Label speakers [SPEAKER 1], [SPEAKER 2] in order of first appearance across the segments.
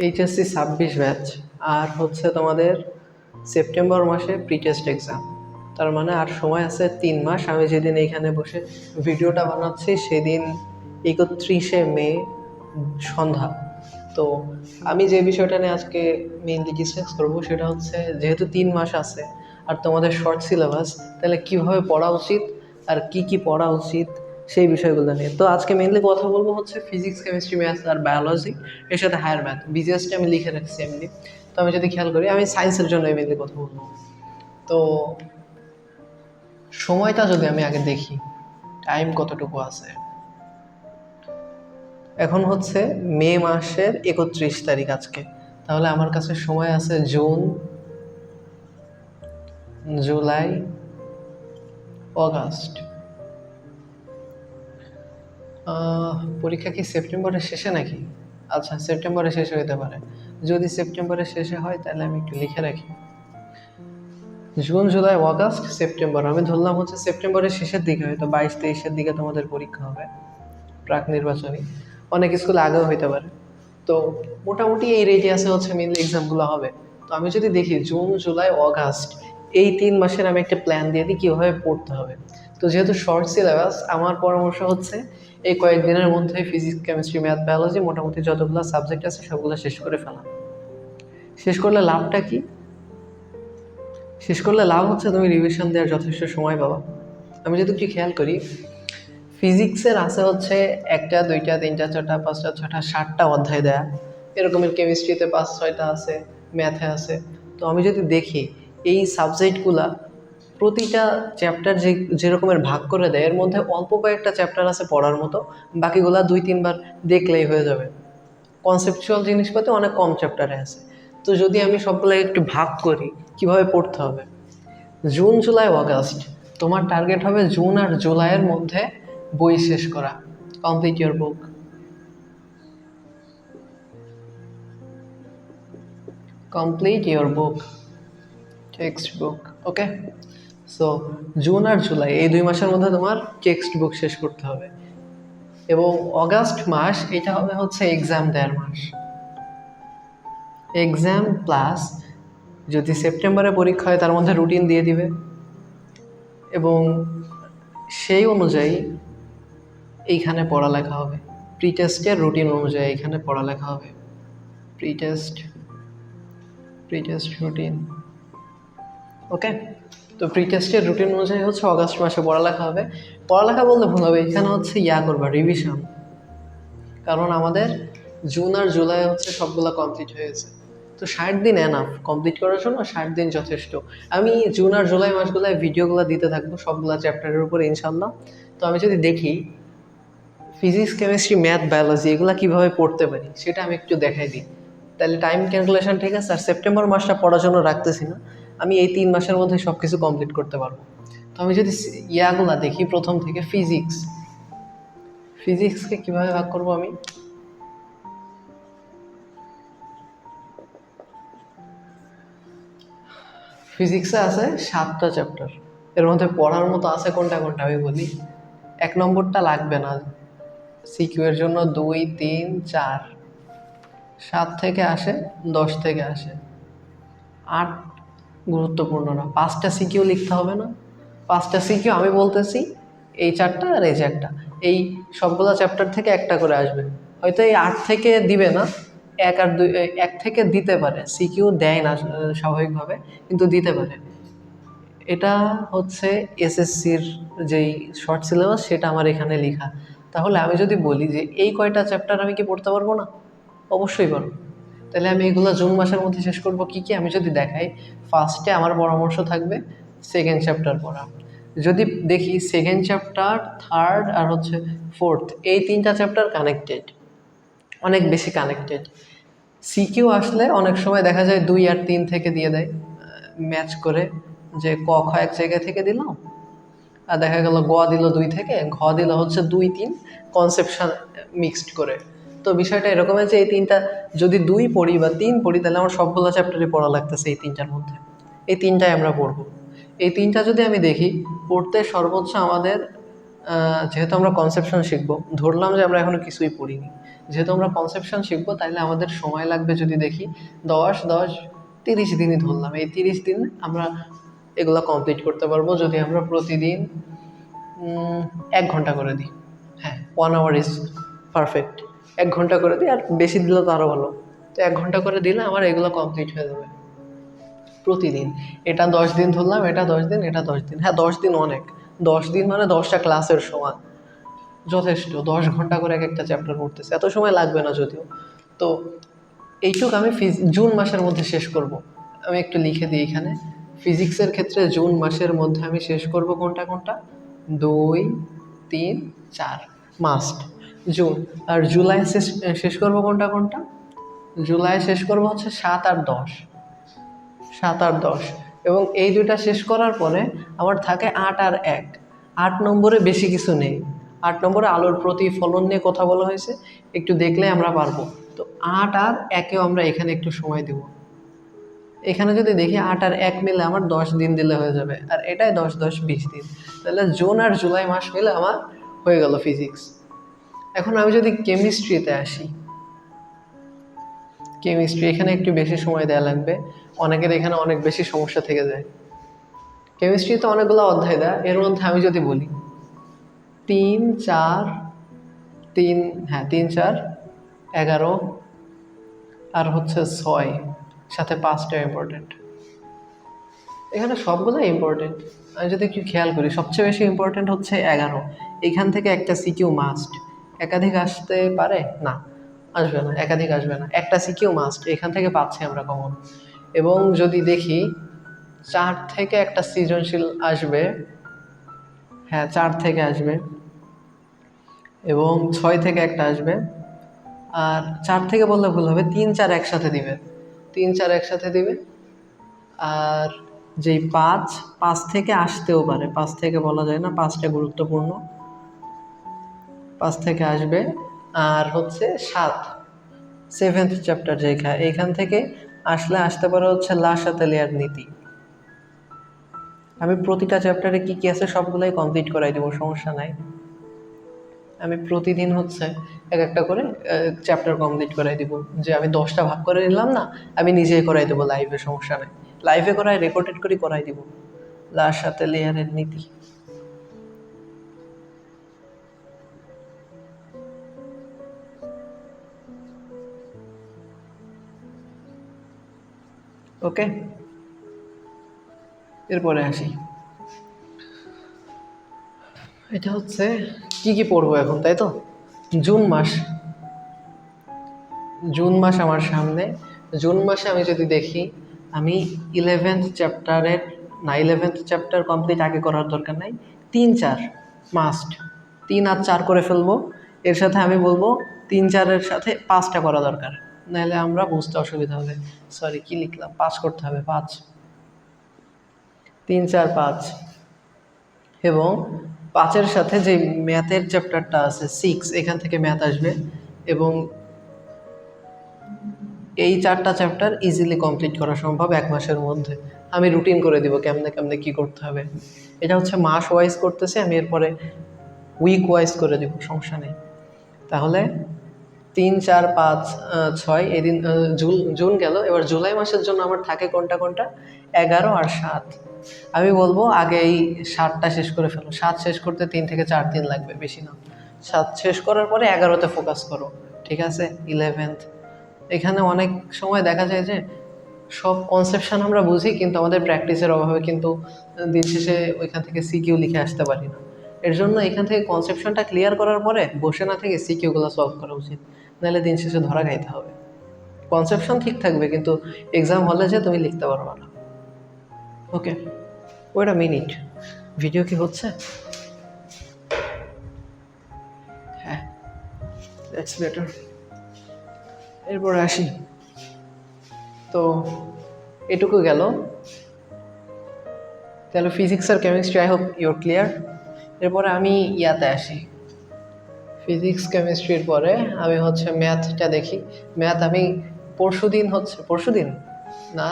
[SPEAKER 1] HSC 26 batch আর হচ্ছে তোমাদের September মাসে প্রি টেস্ট এক্সাম। তার মানে আর সময় আছে 3 মাস। আমি যেদিন এইখানে বসে ভিডিওটা বানাচ্ছি সেদিন 31শে মে সন্ধ্যা। তো আমি যে বিষয়টা নিয়ে আজকে মেইনলি ডিসকাস করবো সেটা হচ্ছে, যেহেতু 3 মাস আছে আর তোমাদের শর্ট সিলেবাস, তাহলে কিভাবে পড়া উচিত আর কি কি পড়া উচিত সেই বিষয়গুলো নিয়ে। তো আজকে মেইনলি কথা বলবো হচ্ছে ফিজিক্স, কেমিস্ট্রি, ম্যাথস আর বায়োলজি, এর সাথে হায়ার ম্যাথ। বিজিএসটি আমি লিখে রাখছি এমনি। তো আমি যদি খেয়াল করি, আমি সায়েন্সের জন্য মেইনলি কথা বলবো। তো সময়টা যদি আমি আগে দেখি, টাইম কতটুকু আছে। এখন হচ্ছে মে মাসের 31 তারিখ আজকে। তাহলে আমার কাছে সময় আছে জুন, জুলাই, অগাস্ট। পরীক্ষা কি সেপ্টেম্বরের শেষে নাকি? আচ্ছা, সেপ্টেম্বরের শেষে হতে পারে। যদি সেপ্টেম্বরের শেষে হয় তাহলে আমি একটু লিখে রাখি। June, July, August, September. আমি ধরলাম হচ্ছে সেপ্টেম্বরের শেষের দিকে, হয়তো 22-23-এর দিকে তোমাদের পরীক্ষা হবে, প্রাক নির্বাচনী। অনেক স্কুলে আগেও হইতে পারে। তো মোটামুটি এই রেডিয়াসে হচ্ছে মেনলি এক্সামগুলো হবে। তো আমি যদি দেখি জুন, জুলাই, অগাস্ট, এই 3 মাসের আমি একটা প্ল্যান দিয়ে দিই কীভাবে পড়তে হবে। তো যেহেতু শর্ট সিলেবাস, আমার পরামর্শ হচ্ছে এই কয়েকদিনের মধ্যে ফিজিক্স, কেমিস্ট্রি, ম্যাথ, বায়োলজি মোটামুটি যতগুলো সাবজেক্ট আছে সবগুলো শেষ করে ফেলা। শেষ করলে লাভটা কি? শেষ করলে লাভ হচ্ছে তুমি রিভিশন দেওয়ার যথেষ্ট সময় পাবা। আমি যদি একটু খেয়াল করি, ফিজিক্সের আছে হচ্ছে 1টা, 2টা, 3টা, 4টা, 5টা, 6টা, 7টা অধ্যায় দেয়া। এরকমের কেমিস্ট্রিতে 5-6টা আছে, ম্যাথে আছে। তো আমি যদি দেখি এই সাবজেক্টগুলা প্রতিটা চ্যাপ্টার যে রকমের ভাগ করে দেয়, এর মধ্যে অল্প কয়েকটা চ্যাপ্টার আছে পড়ার মতো, বাকিগুলা 2-3 বার দেখলেই হয়ে যাবে। কনসেপচুয়াল জিনিসপাতি অনেক কম চ্যাপ্টারে আছে। তো যদি আমি সবগুলো একটু ভাগ করি কিভাবে পড়তে হবে, জুন, জুলাই, অগাস্ট, তোমার টার্গেট হবে জুন আর জুলাইয়ের মধ্যে বই শেষ করা। Complete your book, complete your book, text book. Okay, so June আর জুলাই এই 2 মাসের মধ্যে তোমার টেক্সট বুক শেষ করতে হবে। এবং অগাস্ট মাস এটা হবে হচ্ছে এক্সাম দেওয়ার মাস। এক্সাম প্লাস যদি সেপ্টেম্বরে পরীক্ষা হয় তার মধ্যে রুটিন দিয়ে দিবে, এবং সেই অনুযায়ী এইখানে পড়ালেখা হবে। প্রি টেস্টের রুটিন অনুযায়ী এখানে পড়ালেখা হবে। Pre test routine. ওকে, তো প্রি টেস্টের রুটিন অনুযায়ী হচ্ছে অগাস্ট মাসে পড়ালেখা হবে। পড়ালেখা বলতে ভুল হবে, এখানে হচ্ছে করবা রিভিশন। কারণ আমাদের জুন আর জুলাই হচ্ছে সবগুলা কমপ্লিট হয়ে গেছে। তো 60 দিন এনাফ কমপ্লিট করার জন্য, 60 দিন যথেষ্ট। আমি জুন আর জুলাই মাসগুলায় ভিডিওগুলো দিতে থাকবো সবগুলা চ্যাপ্টারের উপরে ইনশাল্লাহ। তো আমি যদি দেখি ফিজিক্স, কেমিস্ট্রি, ম্যাথ, বায়োলজি এগুলা কীভাবে পড়তে পারি সেটা আমি একটু দেখাই দিই, তাহলে টাইম ক্যালকুলেশন ঠিক আছে। আর সেপ্টেম্বর মাসটা পড়ার জন্য রাখতেছি না, আমি এই 3 মাসের মধ্যে সব কিছু কমপ্লিট করতে পারবো। তো আমি যদি ইয়াগুলা দেখি প্রথম থেকে, ফিজিক্সকে কীভাবে ভাগ করবো আমি, ফিজিক্সে আছে 7টা চ্যাপ্টার। এর মধ্যে পড়ার মতো আছে কোনটা কোনটা আমি বলি। 1 নম্বরটা লাগবে না, সিকিউ এর জন্য 2, 3, 4, 7 থেকে আসে, 10 থেকে আসে, 8 গুরুত্বপূর্ণ না। 5টা সিকিউ লিখতে হবে না? 5টা সিকিউ আমি বলতেছি, এই 4টা আর এই 4টা, এই সবগুলো চ্যাপ্টার থেকে একটা করে আসবে। হয়তো এই 8 থেকে দিবে না, 1 আর 2, 1 থেকে দিতে পারে। সিকিউ দেয় না স্বাভাবিকভাবে, কিন্তু দিতে পারে। এটা হচ্ছে এসএসসির যেই শর্ট সিলেবাস, সেটা আমার এখানে লেখা। তাহলে আমি যদি বলি যে এই কয়টা চ্যাপ্টার আমি কি পড়তে পারবো না? অবশ্যই পারবো। তাহলে আমি এগুলো জুন মাসের মধ্যে শেষ করবো। কি কি আমি যদি দেখাই, ফার্স্টে আমার পরামর্শ থাকবে সেকেন্ড চ্যাপ্টার পড়া। যদি দেখি সেকেন্ড চ্যাপ্টার, থার্ড আর হচ্ছে ফোর্থ, এই 3টা চ্যাপ্টার কানেক্টেড, অনেক বেশি কানেক্টেড। সিকিউ আসলে অনেক সময় দেখা যায় 2 আর 3 থেকে দিয়ে দেয় ম্যাচ করে, যে ক খ এক জায়গা থেকে দিলাম, আর দেখা গেল গ দিল 2 থেকে, ঘ দিল হচ্ছে 2, 3 কনসেপশন মিক্সড করে। তো বিষয়টা এরকম আছে, এই 3টা যদি 2 পড়ি বা 3 পড়ি, তাহলে আমার সবগুলো চ্যাপ্টারে পড়া লাগতেছে এই 3টার মধ্যে। এই 3টাই আমরা পড়বো। এই 3টা যদি আমি দেখি, পড়তে সর্বোচ্চ আমাদের, যেহেতু আমরা কনসেপশন শিখবো, ধরলাম যে আমরা এখনো কিছুই পড়িনি, যেহেতু আমরা কনসেপশন শিখবো, তাইলে আমাদের সময় লাগবে যদি দেখি 30 দিনই ধরলাম। এই 30 দিন আমরা এগুলো কমপ্লিট করতে পারবো যদি আমরা প্রতিদিন 1 ঘন্টা করে দিই। হ্যাঁ, 1 hour ইজ পারফেক্ট। 1 ঘন্টা করে দিই, আর বেশি দিলে তো আরও ভালো। তো 1 ঘন্টা করে দিলে আমার এগুলো কমপ্লিট হয়ে যাবে প্রতিদিন। এটা 10 দিন ধরলাম, এটা 10 দিন, এটা 10 দিন। হ্যাঁ, 10 দিন অনেক। 10 দিন মানে 10টা ক্লাসের সমান, যথেষ্ট। 10 ঘন্টা করে এক একটা চ্যাপ্টার পড়তেছে, এত সময় লাগবে না যদিও। তো এইটুক আমি জুন মাসের মধ্যে শেষ করব। আমি একটু লিখে দিই এখানে। ফিজিক্সের ক্ষেত্রে জুন মাসের মধ্যে আমি শেষ করব কোনটা কোনটা, 2, 3, 4 মাস্ট জুন। আর জুলাই শেষ করব কোনটা কোনটা, জুলাই শেষ করব হচ্ছে 7 আর 10। 7 আর 10, এবং এই দুইটা শেষ করার পরে আমার থাকে 8 আর 1। 8 নম্বরে বেশি কিছু নেই। 8 নম্বরে আলোর প্রতিফলন নিয়ে কথা বলা হয়েছে, একটু দেখলে আমরা পারবো। তো 8 আর 1-এও আমরা এখানে একটু সময় দেব। এখানে যদি দেখি 8 আর 1 মিলে আমার 10 দিন দিলে হয়ে যাবে, আর এটাই 10 10 20 দিন। তাহলে জুন আর জুলাই মাস মিলে আমার হয়ে গেল ফিজিক্স। এখন আমি যদি কেমিস্ট্রিতে আসি, কেমিস্ট্রি এখানে একটু বেশি সময় দেওয়া লাগবে, অনেকের এখানে অনেক বেশি সমস্যা থেকে যায়। কেমিস্ট্রিতে অনেকগুলো অধ্যায় দেয়, এর মধ্যে আমি যদি বলি 3, 4, 3, হ্যাঁ 3, 4, 11 আর হচ্ছে 6, সাথে 5টা ইম্পর্টেন্ট। এখানে সবগুলো ইম্পর্টেন্ট। আমি যদি একটু খেয়াল করি, সবচেয়ে বেশি ইম্পর্টেন্ট হচ্ছে 11। এখান থেকে একটা সিকিউ মাস্ট। একাধিক আসতে পারে না, আসবে না, একাধিক আসবে না, একটা সিকিউ মাস্ট এখান থেকে পাচ্ছি আমরা কমন। এবং যদি দেখি 4 থেকে একটা সৃজনশীল আসবে, হ্যাঁ 4 থেকে আসবে, এবং 6 থেকে একটা আসবে। আর 4 থেকে বললে ভুল হবে, 3, 4 একসাথে দিবে, 3, 4 একসাথে দিবে। আর যেই 5 থেকে আসতেও পারে, 5 থেকে বলা যায় না, 5টা গুরুত্বপূর্ণ, 5 থেকে আসবে। আর হচ্ছে 7th চ্যাপ্টার যেখানে, এইখান থেকে আসতে পারে হচ্ছে লা শাতেলিয়ার নীতি। আমি প্রতিটা চ্যাপ্টারে কি কি আছে সবগুলাই কমপ্লিট করাই দেবো, সমস্যা নাই। আমি প্রতিদিন হচ্ছে এক একটা করে চ্যাপ্টার কমপ্লিট করাই দিব। যে আমি 10টা ভাগ করে নিলাম না, আমি নিজেই করাই দেবো লাইভে, সমস্যা নেই। লাইভে করাই, রেকর্ডেড করে করাই দিব লা শাতেলিয়ারের নীতি। ওকে, এরপরে আসি। এটা হচ্ছে কি কি পড়বো এখন, তাই তো? জুন মাস, জুন মাস আমার সামনে। জুন মাসে আমি যদি দেখি, আমি 11th চ্যাপ্টারের, না 11th চ্যাপ্টার কমপ্লিট আগে করার দরকার নাই, 3, 4 মাস্ট। 3 আর 4 করে ফেলবো। এর সাথে আমি বলবো 3, 4-এর সাথে 5টা করা দরকার, নাহলে আমরা বুঝতে অসুবিধা হবে। সরি, কি লিখলাম, 5 করতে হবে, 5, 3, 4, 5। এবং 5-এর সাথে যে ম্যাথের চ্যাপ্টারটা আছে 6, এখান থেকে ম্যাথ আসবে। এবং এই 4টা চ্যাপ্টার ইজিলি কমপ্লিট করা সম্ভব 1 মাসের মধ্যে। আমি রুটিন করে দিব কেমনে কেমনে কী করতে হবে। এটা হচ্ছে মাস ওয়াইজ করতেছে, আমি এরপরে উইক ওয়াইজ করে দিব, সমস্যা নেই। তাহলে 3, 4, 5, 6 এই দিন জুন গেল। এবার জুলাই মাসের জন্য আমার থাকে কোনটা কোনটা, 11 আর 7। আমি বলবো আগে এই 7টা শেষ করে ফেলো। 7 শেষ করতে 3 থেকে 4 দিন লাগবে, বেশি না। 7 শেষ করার পরে 11তে ফোকাস করো, ঠিক আছে? 11th, এখানে অনেক সময় দেখা যায় যে সব কনসেপশন আমরা বুঝি, কিন্তু আমাদের প্র্যাকটিসের অভাবে কিন্তু দিন শেষে ওইখান থেকে সিকিউ লিখে আসতে পারি না। এর জন্য এখান থেকে কনসেপশনটা ক্লিয়ার করার পরে বসে না থেকে সিকিউগুলো সলভ করা উচিত, নাহলে দিন শেষে ধরা খাইতে হবে। কনসেপশন ঠিক থাকবে, কিন্তু এক্সাম হলে যে তুমি লিখতে পারবে না। ওকে, ওয়েট আ মিনিট, ভিডিও কি হচ্ছে? হ্যাঁ, দ্যাটস বেটার। এরপরে আসি। তো এটুকু গেল। তাহলে ফিজিক্স আর chemistry I hope you're clear. এরপরে আমি ইয়াতে আসি, ফিজিক্স কেমিস্ট্রির পরে আমি হচ্ছে ম্যাথটা দেখি। ম্যাথ আমি পরশুদিন না,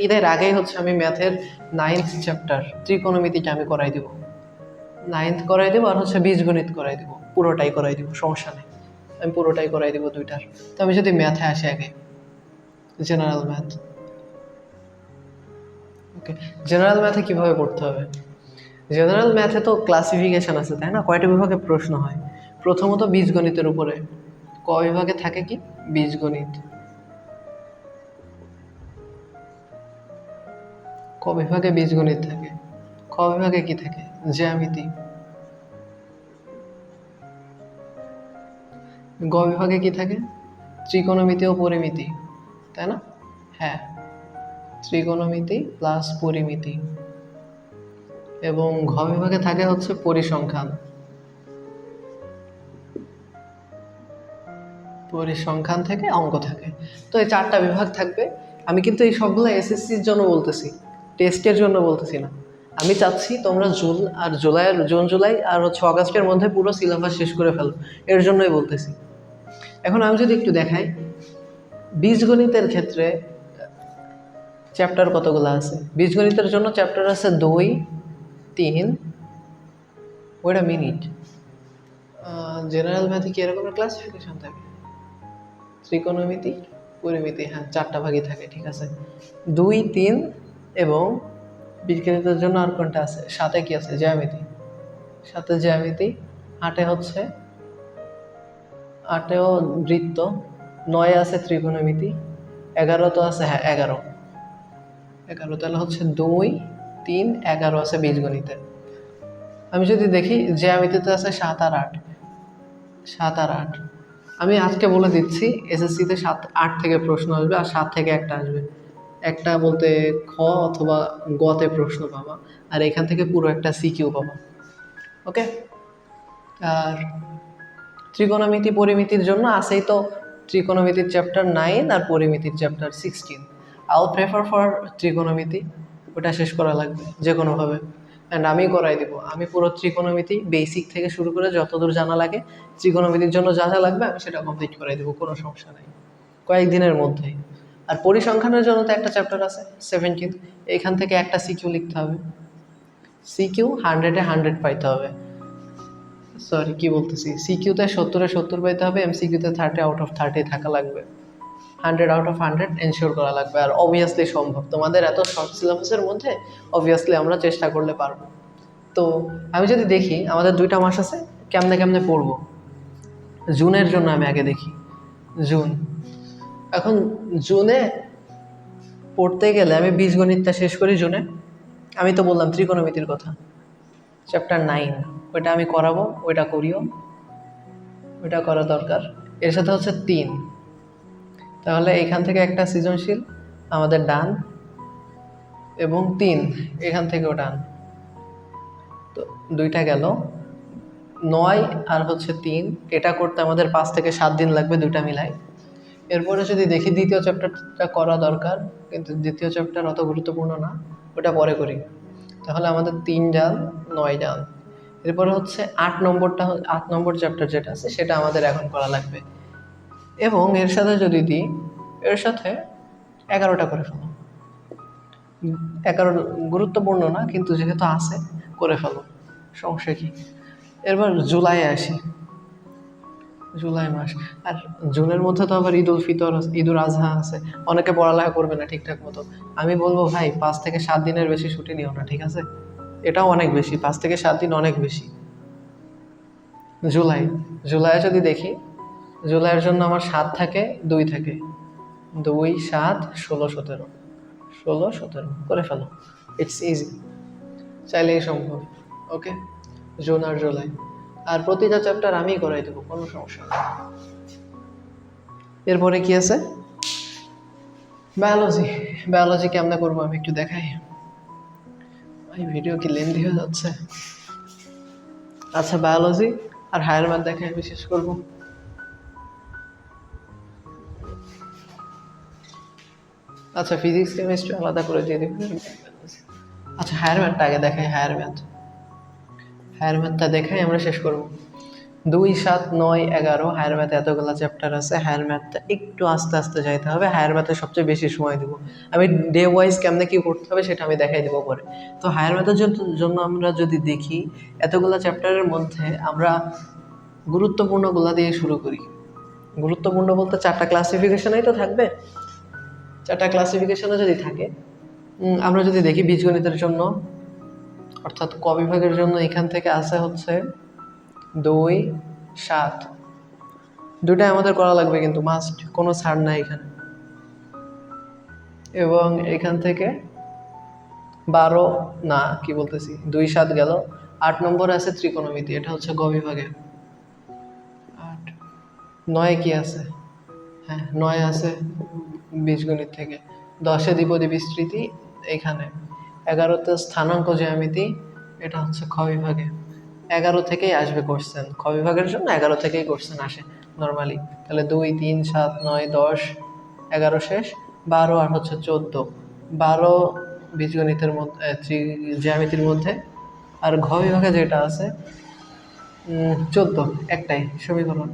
[SPEAKER 1] ঈদের আগেই হচ্ছে আমি ম্যাথের 9th চ্যাপ্টার ত্রিকোণমিতিটা আমি করাই দিব। 9th করাই দেবো, আর হচ্ছে বীজগণিত করাই দেবো, পুরোটাই করাই দেবো, সমস্যা নেই। আমি পুরোটাই করাই দিব দুইটার। তো আমি যদি ম্যাথে আসি আগে, জেনারেল ম্যাথ। ওকে, জেনারেল ম্যাথে কীভাবে পড়তে হবে? জেনারেল ম্যাথে তো ক্লাসিফিকেশন আছে, তাই না? কয়টা বিভাগে প্রশ্ন হয়? প্রথমত বীজগণিতের উপরে। ক বিভাগে থাকে কি? বীজগণিত। ক বিভাগে বীজগণিত থাকে। খ বিভাগে কি থাকে? জ্যামিতি। গ বিভাগে কি থাকে? ত্রিকোণমিতি ও পরিমিতি, তাই না? হ্যাঁ, ত্রিকোণমিতি প্লাস পরিমিতি। এবং ঘ বিভাগে থাকে হচ্ছে পরিসংখ্যান। পরিসংখ্যান থেকে অঙ্ক থাকে। তো এই 4টা বিভাগ থাকবে। আমি কিন্তু এই সবগুলো এসএসসির জন্য বলতেছি, টেস্টের জন্য বলতেছি না। আমি চাচ্ছি তোমরা জুন জুলাই আর হচ্ছে অগাস্টের মধ্যে পুরো সিলেবাস শেষ করে ফেলো, এর জন্যই বলতেছি। এখন আমি যদি একটু দেখাই, বীজগণিতের ক্ষেত্রে চ্যাপ্টার কতগুলো আছে? বীজগণিতের জন্য চ্যাপ্টার আছে 2, 3। ওয়েট আ মিনিট, জেনারেল ম্যাথে কি এরকম ক্লাসিফিকেশন থাকে? ত্রিকোণমিতি, পরিমিতি, হ্যাঁ 4টা ভাগই থাকে, ঠিক আছে। 2, 3 এবং বীজগণিতের জন্য আর কোনটা আছে? 7-এ কি আছে? জ্যামিতি। 7-এ জ্যামিতি, 8-এ হচ্ছে 8-এও বৃত্ত, 9-এ আছে ত্রিকোণমিতি, 11 তো আছে, হ্যাঁ 11, তাহলে হচ্ছে 2, 3, 11 আছে বীজগণিতে। আমি যদি দেখি জ্যামিতিতে আছে 7 আর 8। 7 আর 8 আমি আজকে বলে দিচ্ছি, এসএসসিতে 7, 8 থেকে প্রশ্ন আসবে আর 7 থেকে একটা আসবে। একটা বলতে খ অথবা গতে প্রশ্ন পাবা, আর এখান থেকে পুরো একটা সিকিউ পাবা। ওকে, আর ত্রিকোণমিতি পরিমিতির জন্য আছেই তো ত্রিকোণমিতির চ্যাপ্টার 9 আর পরিমিতির চ্যাপ্টার 16। আই প্রেফার ফর ত্রিকোণমিতি, ওটা শেষ করা লাগবে যে কোনোভাবে। অ্যান্ড আমি করাই দেবো, আমি পুরো ত্রিকোণমিতি বেসিক থেকে শুরু করে যতদূর জানা লাগে ত্রিকোণমিতির জন্য যা যা লাগবে আমি সেটা কমপ্লিট করাই দেবো, কোনো সমস্যা নেই, কয়েকদিনের মধ্যেই। আর পরিসংখ্যানের জন্য তো একটা চ্যাপ্টার আছে 17, এইখান থেকে একটা সিকিউ লিখতে হবে। সিকিউ 100-এ 100 পাইতে হবে, সরি কি বলতেছি, সিকিউতে 70-এ 70 পাইতে হবে, এমসিকিউতে 30 আউট অফ 30 থাকা লাগবে, 100 আউট অফ 100 এনশিওর করা লাগবে। আর অবভিয়াসলি সম্ভব, তোমাদের এত শর্ট সিলেবাসের মধ্যে অবভিয়াসলি আমরা চেষ্টা করলে পারবো। তো আমি যদি দেখি আমাদের 2টা মাস আছে, কেমনে কেমনে পড়বো। জুনের জন্য আমি আগে দেখি, জুন। এখন জুনে পড়তে গেলে আমি বীজগণিতটা শেষ করি জুনে। আমি তো বললাম ত্রিকোণমিতির কথা, চ্যাপ্টার 9 ওইটা আমি করাবো, ওইটা করিও, ওইটা করা দরকার। এর সাথে হচ্ছে 3, তাহলে এখান থেকে একটা সৃজনশীল আমাদের ডান, এবং 3 এখান থেকেও ডান, তো 2টা গেল। 9 আর হচ্ছে 3, এটা করতে আমাদের 5 থেকে 7 দিন লাগবে, 2টা মিলাই। এরপরে যদি দেখি দ্বিতীয় চ্যাপ্টারটা করা দরকার, কিন্তু দ্বিতীয় চ্যাপ্টার অত গুরুত্বপূর্ণ না, ওটা পরে করি। তাহলে আমাদের 3 ডান, 9 ডান। এরপরে হচ্ছে 8 নম্বর চ্যাপ্টার যেটা আছে সেটা আমাদের এখন করা লাগবে। এবং এর সাথে যদি দিই, এর সাথে 11টা করে ফেলো। 11 গুরুত্বপূর্ণ না, কিন্তু যেহেতু আছে করে ফেলো, সমস্যা কি। এরপর জুলাই আসি, জুলাই মাস। আর জুনের মধ্যে তো আবার ঈদ উল ফিতর, ঈদুল আজহা আছে, অনেকে পড়ালেখা করবে না ঠিকঠাক মতো। আমি বলবো ভাই 5 থেকে 7 দিনের বেশি ছুটি নিও না, ঠিক আছে? এটাও অনেক বেশি, 5 থেকে 7 দিন অনেক বেশি। জুলাই যদি দেখি, জুলাইয়ের জন্য আমার 7 থাকে, 2 থাকে, 2, 7, 16, 17, 16, 17 করে ফেলো, ইটস ইজি, চাইলেই সম্ভব। ওকে, জুন আর জুলাই, আর প্রতিটা চ্যাপ্টার আমিই করাই দেবো, কোনো সমস্যা নেই। এরপরে কি আছে? বায়োলজি কেমনে করবো আমি একটু দেখাই। এই ভিডিও কি লেন্থি হয়ে যাচ্ছে? আচ্ছা, বায়োলজি আর হায়ার ম্যাথ দেখে আমি শেষ করবো। আচ্ছা, ফিজিক্স কেমিস্ট্রি আলাদা করে দিয়ে দেবেন। আচ্ছা, হায়ার ম্যাথটা আগে দেখাই। হায়ার ম্যাথটা দেখাই, আমরা শেষ করবো। 2, 7, 9, 11 হায়ার ম্যাথে এতগুলো চ্যাপ্টার আছে। হায়ার ম্যাথটা একটু আস্তে আস্তে যাইতে হবে, হায়ার ম্যাথে সবচেয়ে বেশি সময় দেবো আমি। ডে ওয়াইজ কেমনে কী করতে হবে সেটা আমি দেখাই দেবো পরে। তো হায়ার ম্যাথের জন্য আমরা যদি দেখি, এতগুলো চ্যাপ্টারের মধ্যে আমরা গুরুত্বপূর্ণগুলা দিয়ে শুরু করি। গুরুত্বপূর্ণ বলতে 4টা ক্লাসিফিকেশনেই তো থাকবে। 4টা ক্লাসিফিকেশনে যদি থাকে, আমরা যদি দেখি বীজগণিতের জন্য অর্থাৎ ক বিভাগের জন্য এখান থেকে আসে হচ্ছে 2, 7, দুটাই আমাদের করা লাগবে কিন্তু মাস্ট, কোনো ছাড় নাই এখানে। এবং এখান থেকে 12 না কি বলতেছি 2, 7 গেল। 8 নম্বরে আছে ত্রিকোণমিতি, এটা হচ্ছে গ বিভাগে। 8, 9 কি আছে? হ্যাঁ 9 আছে বীজগণিত থেকে। 10-এ দ্বিপদী বিস্তৃতি এখানে। 11তে স্থানাঙ্ক জ্যামিতি, এটা হচ্ছে খ বিভাগে। 11 থেকেই আসবে কোশ্চেন, খ বিভাগের জন্য 11 থেকেই কোশ্চেন আসে নর্মালি। তাহলে 2, 3, 7, 9, 10, 11 শেষ, 12 আর হচ্ছে 14। 12 বীজগণিতের মধ্যে জ্যামিতির মধ্যে। আর ঘ বিভাগে যেটা আছে 14, একটাই সমীকরণ।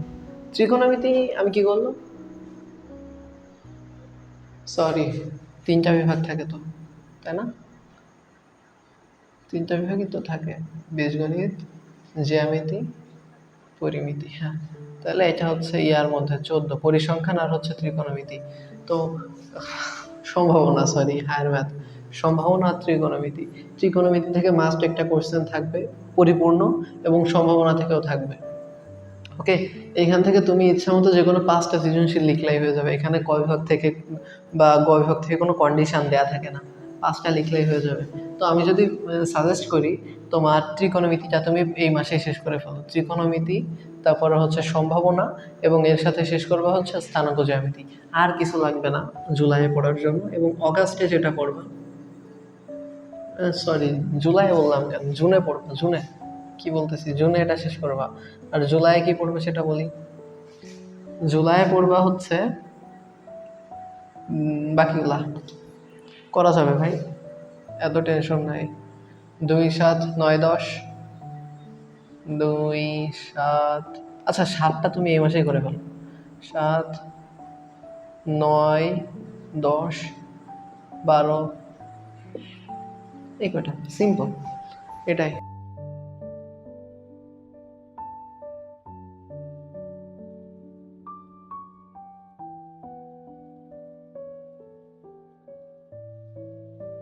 [SPEAKER 1] ত্রিকোণমিতি আমি কি করলাম, সরি 3টা বিভাগ থাকে তো, তাই না? 3টা বিভাগই তো থাকে, বীজগণিত, জ্যামিতি, পরিমিতি। হ্যাঁ, তাহলে এটা হচ্ছে ইয়ার মধ্যে 14, পরিসংখ্যান আর হচ্ছে ত্রিকোণমিতি। তো সম্ভাবনা, সরি হায়ার ম্যাথ, সম্ভাবনা আর ত্রিকোণমিতি। ত্রিকোণমিতি থেকে মাস্ট একটা কোশ্চেন থাকবে পরিপূর্ণ, এবং সম্ভাবনা থেকেও থাকবে। ওকে, এইখান থেকে তুমি ইচ্ছা মতো যে কোনো 5টা সৃজনশীল লিখলেই হয়ে যাবে। এখানে ক বিভাগ থেকে বা গ বিভাগ থেকে কোনো কন্ডিশন দেয়া থাকে না, 5টা লিখলেই হয়ে যাবে। তো আমি যদি সাজেস্ট করি, তোমার ত্রিকোণমিতিটা তুমি এই মাসেই শেষ করে ফেলো। ত্রিকোণমিতি, তারপরে হচ্ছে সম্ভাবনা, এবং এর সাথে শেষ করবা হচ্ছে স্থানাঙ্ক জ্যামিতি। আর কিছু লাগবে না জুলাইয়ে পড়ার জন্য। এবং অগাস্টে যেটা পড়বা, সরি জুলাই বললাম কেন, জুনে পড়বা, জুনে কি বলতেছি, জুনে এটা শেষ করবা। আর জুলাইয়ে কি পড়বে সেটা বলি। জুলাইয়ে পড়বা হচ্ছে বাকিগুলা করা যাবে ভাই, এত টেনশন নাই। 2, 7, 9, 10, 2, 7, আচ্ছা 7টা তুমি এই মাসেই করে ফেলো। 7, 9, 10, 12, এই কয়টা সিম্পল, এটাই।